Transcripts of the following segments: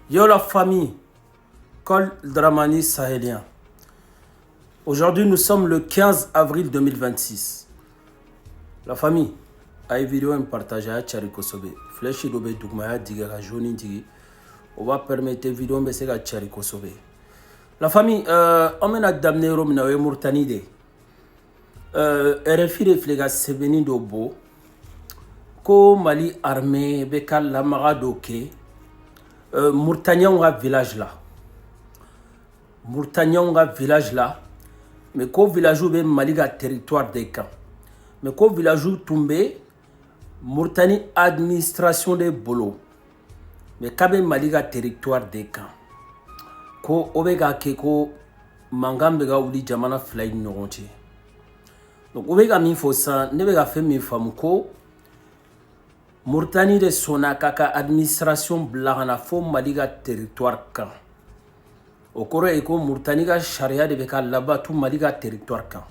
Yo la famille, Col Dramani sahélien. Aujourd'hui nous sommes le 15 avril 2026. La famille, aïe vidéo un partage à Tchariko Sobe. Flèche dobe dougmaya diga jaune digi. On va permettre vidéo mais c'est à Tchariko Sobe. La famille, on m'a damné Romina et Mourtanide. RFI de flega sebeni dobo. Ko Mali armée bekal la maradoke. Mourtagnan a village là. Mourtagnan a village là. Mais qu'au village où Maliga territoire des camps. Mais qu'au village où tombé Mourtani administration des bolos. Mais kabe Maliga territoire des camps. Ko obega keko mangambega ouli jamana fly noronti. Donc obega mi fosa nebega fait mi femme ko Mourtani de Sonakaka administration blagana fo Maliga territoire camp. Au Corée eko Mourtani ga charia de beka là-bas tout Maliga territoire camp.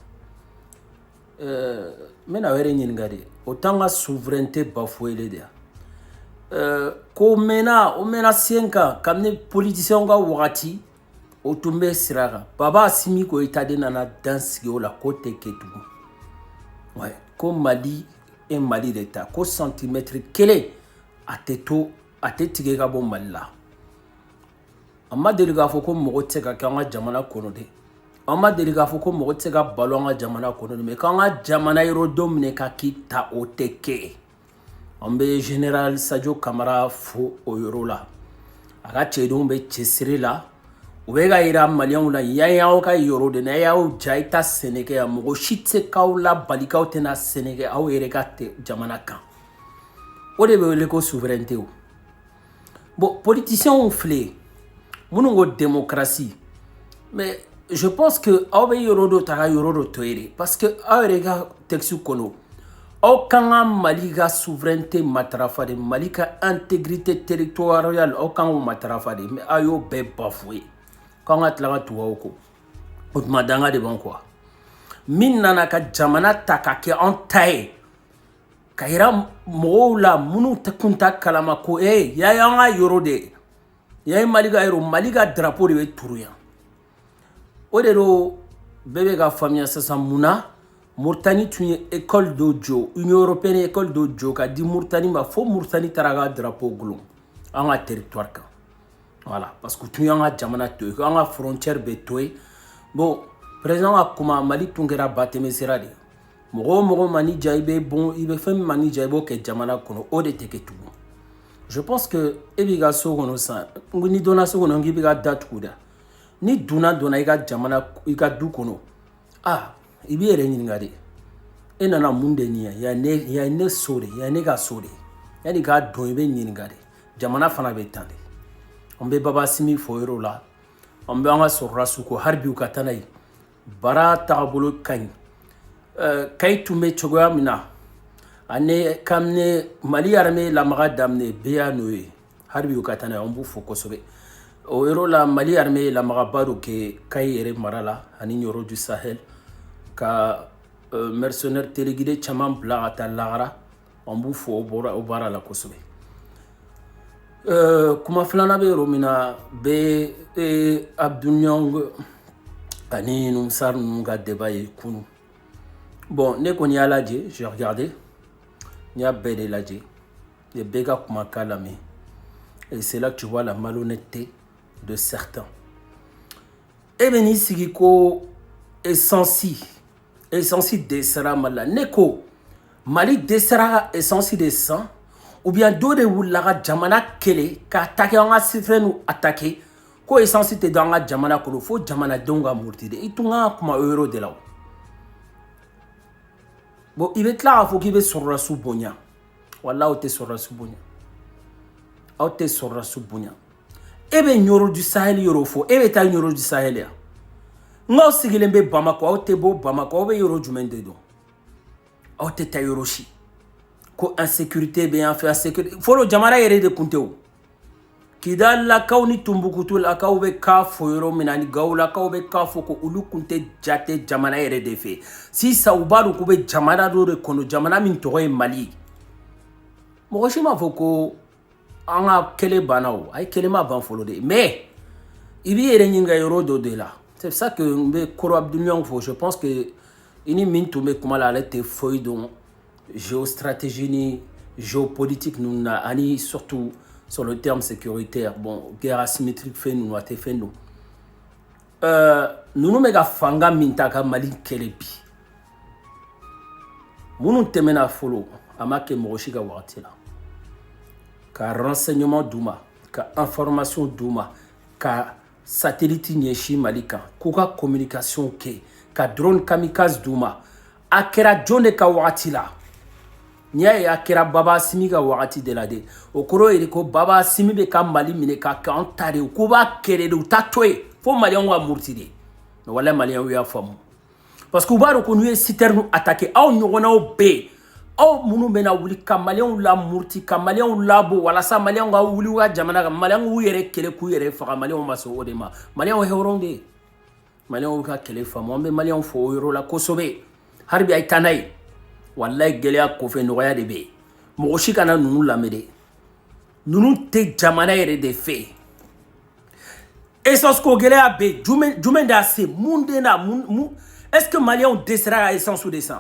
Mena were nyingade autant la souveraineté bafouée les dia. Ko mena sienka kamne politicien ga wakati otumbe siraga baba asimi ko itade nana dansi o la côté ketu. Ouais, ko Mali un Mali d'état ko centimètre kele ateto atetige ga bon Mali. Amma deliga foko mogo tseka kanga jamana kono de. Amma deliga foko mogo tseka balonga jamana kono de. Me kanga jamana iro domine ka kita oteke. Ambe général Sadio Camara fo oyoro la. Aga chedon be chesiri la. Uwega ira malion la yaya oka yoro de na yao jaita seneke ya mogo shitse kaula balika otena seneke au eregate jamana kan. Ode be leko souveraineté ou. Bon, politiciens ont flé. Mon démocratie. Mais je pense que Aube Yorodo Tara Yorodo Toere. Parce que Aurega Texu Kono. Aucun Maliga souveraineté matrafade. Malika intégrité territoriale. Aucun matrafade. Mais ayo be bafoué. Quand on a tlaga tuwaoko. Outmadanga de bon quoi. Min nanaka jamana takake en taille. Kaira moula munu takunta kalamako. Yayanga Yorode. Y'a Maliga drapeau de Touria. Odero bébé ga famille sasa muna Mourtani tuye école d'Ojo, Union européenne école d'Ojo ka di Mourtani ma fo Mourtani taraga drapeau glon en un territoire ka. Voilà parce que tu anga jamana to anga frontière betoy. Bon président a kuma Mali tungera bateme serade. Mogo mani jaibe bon ibe fem mani jaibo ke jamana kono ode teke tout. Je pense que ebiga sogono sa nguni dona sogono ngibiga datukuda ni duna iga jamana iga dukono ibi ere nyingade enana munde niya ya ne sore ya ne ga sore ya ni ga don ibe nyingade jamana fana be tande ombe baba simi foyro la ombe anga sorra suko harbi ukatanai bara tabolo kan kay tume chogoya mina ane kamne Mali armée la maga damne beya noé harbi ukatana on bu foko sobe o ero la Mali armée la maga baro ke kay ere marala ani nyoro du Sahel ka mercenaire téléguidé chamam bla ata lara on bu fo o bara la kosobe kuma flana be romina be Abdounyong ani num sar num ga débat kunu bon ne koni alaje j'ai regardé. Il y a Bédé Ladje, il y a Béga Kumakalame. Et c'est là que tu vois la malhonnêteté de certains. Et bien, ici, est censé descendre Mala. Neko, Mali descendra est censé descendre. Ou bien d'autres ou la Jamana Kele, qui attaqué en Asifren ou attaqué, qui est censé te dans la Jamana Kolo, faut Jamana Donga Mourtide. Et tout le monde comme un euro de là. Bon, il va être là, il faut qu'il va sur la sous-bonia. Voilà, il est sur la sous-bonia. Il est sur la sous-bonia. Et bien, il y a du Sahel, il y a faux. Et bien, il y a du Sahel. Nous, si vous avez Bamako, il y a Bamako, il y a du Mendedo. Il y a Yoroshi. Ko insécurité, bien fait, insécurité. Il faut le Jamara et de Kunteo. Kidal la kauni tumbukutu la kaube ka foyoro minani gaw la kaube ka foko ulu kunte jate jamana ere defe si sa ubaru kube jamana do de kono jamana min toye Mali mogoshima foko on a kele banao, ay kele ma ban follow de. Mais il y a une euro de là. C'est ça que me Koro Abdounian faut. Je pense que ini min to me comment la lettre feuille donc géostratégie ni géopolitique nous na ani surtout sur le terme sécuritaire. Bon, guerre asymétrique fait nous a fait nous. Nous mega fanga mintaka mali kelebi. Munu temena follow amake moroshika watila. Ka renseignement douma, ka information douma, ka satellite nyeshi malika, kuka communication ke, ka drone kamikaze douma, akera jone ka watila. Nya ya akera baba simi ka wati de la de. Okoro eriko baba simi be ka mali mine ka antare kuba kere de tatwe. Fo mali on wa murtide. Wala mali on ya famu. Parce que vous avez reconnu si terme attaqué, aw nyogona o be, aw munu bena wuli kamalion la murti, kamalion labo, wala sa malion ga wuli wa jamana, malion wu yere kele ku yere fa malion maso odema, malion heuronde, malion ka kele fa mo, mais malion fo euro la kosobe, harbi ay tanay, wallahi gele a ko fe noya de be, mo shikana nunu lamede, nunu te jamana yere de fe. Essence ko gele a be, jumen da se, mundena est-ce que Maliens descendra à essence ou descend?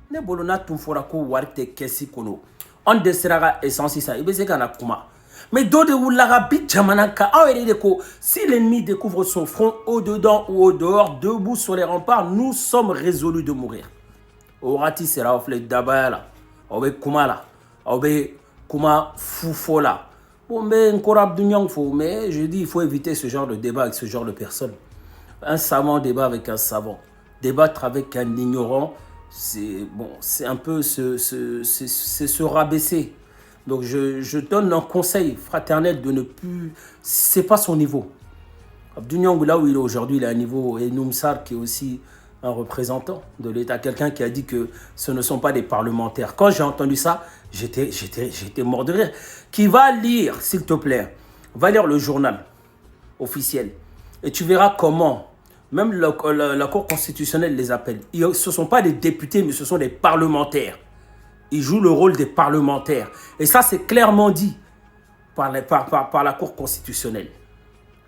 Ne bolona tout fora ko warte kesi kono. On descendra essence ça. Il besoin kana kuma. Mais d'autres ou l'arabi jamanaka de ko si l'ennemi découvre son front au dedans ou au dehors, debout sur les remparts, nous sommes résolus de mourir. Orati sera offlé d'abala. Obe kuma la. Obe kuma fufola. Bon mais encore Abdounian faut mais je dis il faut éviter ce genre de débat avec ce genre de personnes. Un savant débat avec un savant. Débattre avec un ignorant, c'est bon, c'est un peu se rabaisser. Donc je donne un conseil fraternel de ne plus, c'est pas son niveau. Abdounian là où il est aujourd'hui, il est à un niveau, et Noumsar qui est aussi un représentant de l'État, quelqu'un qui a dit que ce ne sont pas des parlementaires. Quand j'ai entendu ça, j'étais mort de rire. Qui va lire, s'il te plaît, va lire le journal officiel et tu verras comment. Même la Cour constitutionnelle les appelle. Ce ne sont pas des députés, mais ce sont des parlementaires. Ils jouent le rôle des parlementaires. Et ça, c'est clairement dit par la Cour constitutionnelle.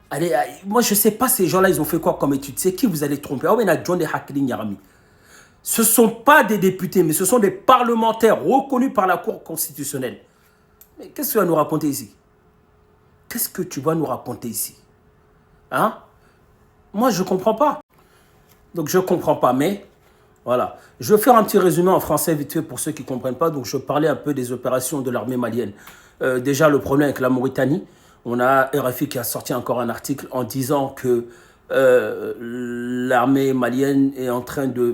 Allez, moi, je ne sais pas ces gens-là, ils ont fait quoi comme étude. C'est qui vous allez tromper? Ce ne sont pas des députés, mais ce sont des parlementaires reconnus par la Cour constitutionnelle. Mais qu'est-ce que tu vas nous raconter ici? Qu'est-ce que tu vas nous raconter ici? Hein? Moi, je ne comprends pas. Donc, je ne comprends pas, mais voilà. Je vais faire un petit résumé en français vite fait pour ceux qui ne comprennent pas. Donc, je parlais un peu des opérations de l'armée malienne. Déjà, le problème avec la Mauritanie. On a RFI qui a sorti encore un article en disant que l'armée malienne est en train de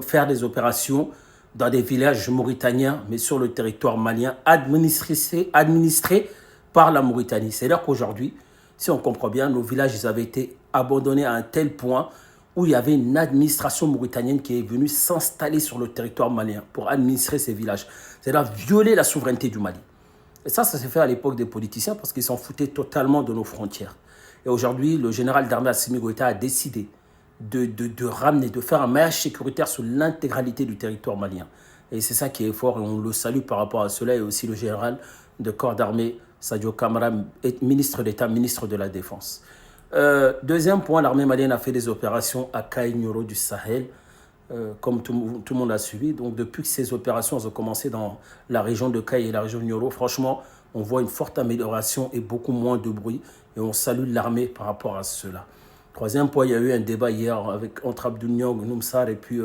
faire des opérations dans des villages mauritaniens, mais sur le territoire malien, administrés par la Mauritanie. C'est-à-dire qu'aujourd'hui, si on comprend bien, nos villages ils avaient été abandonnés à un tel point où il y avait une administration mauritanienne qui est venue s'installer sur le territoire malien pour administrer ces villages. C'est-à-dire violer la souveraineté du Mali. Et ça s'est fait à l'époque des politiciens parce qu'ils s'en foutaient totalement de nos frontières. Et aujourd'hui, le général d'armée Assimi Goïta a décidé de ramener, de faire un maillage sécuritaire sur l'intégralité du territoire malien. Et c'est ça qui est fort et on le salue par rapport à cela. Et aussi le général de corps d'armée Sadio Kamara, ministre d'État, ministre de la Défense. Deuxième point, l'armée malienne a fait des opérations à Kaï-Nioro du Sahel, comme tout le monde a suivi. Donc depuis que ces opérations ont commencé dans la région de Kaï et la région de Nioro, franchement, on voit une forte amélioration et beaucoup moins de bruit. Et on salue l'armée par rapport à cela. Troisième point, il y a eu un débat hier entre Abdounian, Noumsar et puis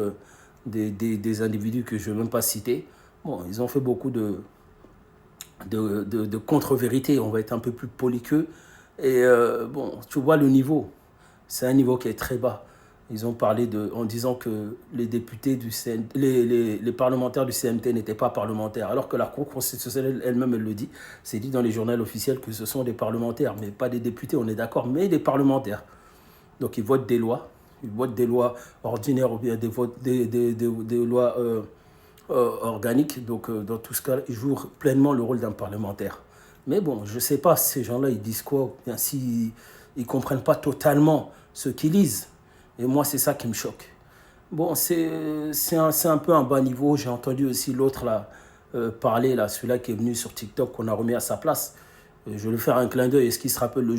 des individus que je ne vais même pas citer. Bon, ils ont fait beaucoup de contre-vérité, on va être un peu plus poli qu'eux. Et bon, tu vois le niveau, c'est un niveau qui est très bas. Ils ont parlé en disant que les députés du les parlementaires du CMT n'étaient pas parlementaires, alors que la Cour constitutionnelle elle-même elle le dit. C'est dit dans les journaux officiels que ce sont des parlementaires, mais pas des députés, on est d'accord, mais des parlementaires. Donc ils votent des lois ordinaires ou bien des lois organiques. Donc dans tout ce cas, ils jouent pleinement le rôle d'un parlementaire. Mais bon, je ne sais pas, ces gens-là, ils disent quoi, bien s'ils ne comprennent pas totalement ce qu'ils lisent. Et moi, c'est ça qui me choque. Bon, c'est un peu un bas niveau. J'ai entendu aussi l'autre là parler, là, celui-là qui est venu sur TikTok, qu'on a remis à sa place. Je vais lui faire un clin d'œil. Est-ce qu'il se rappelle le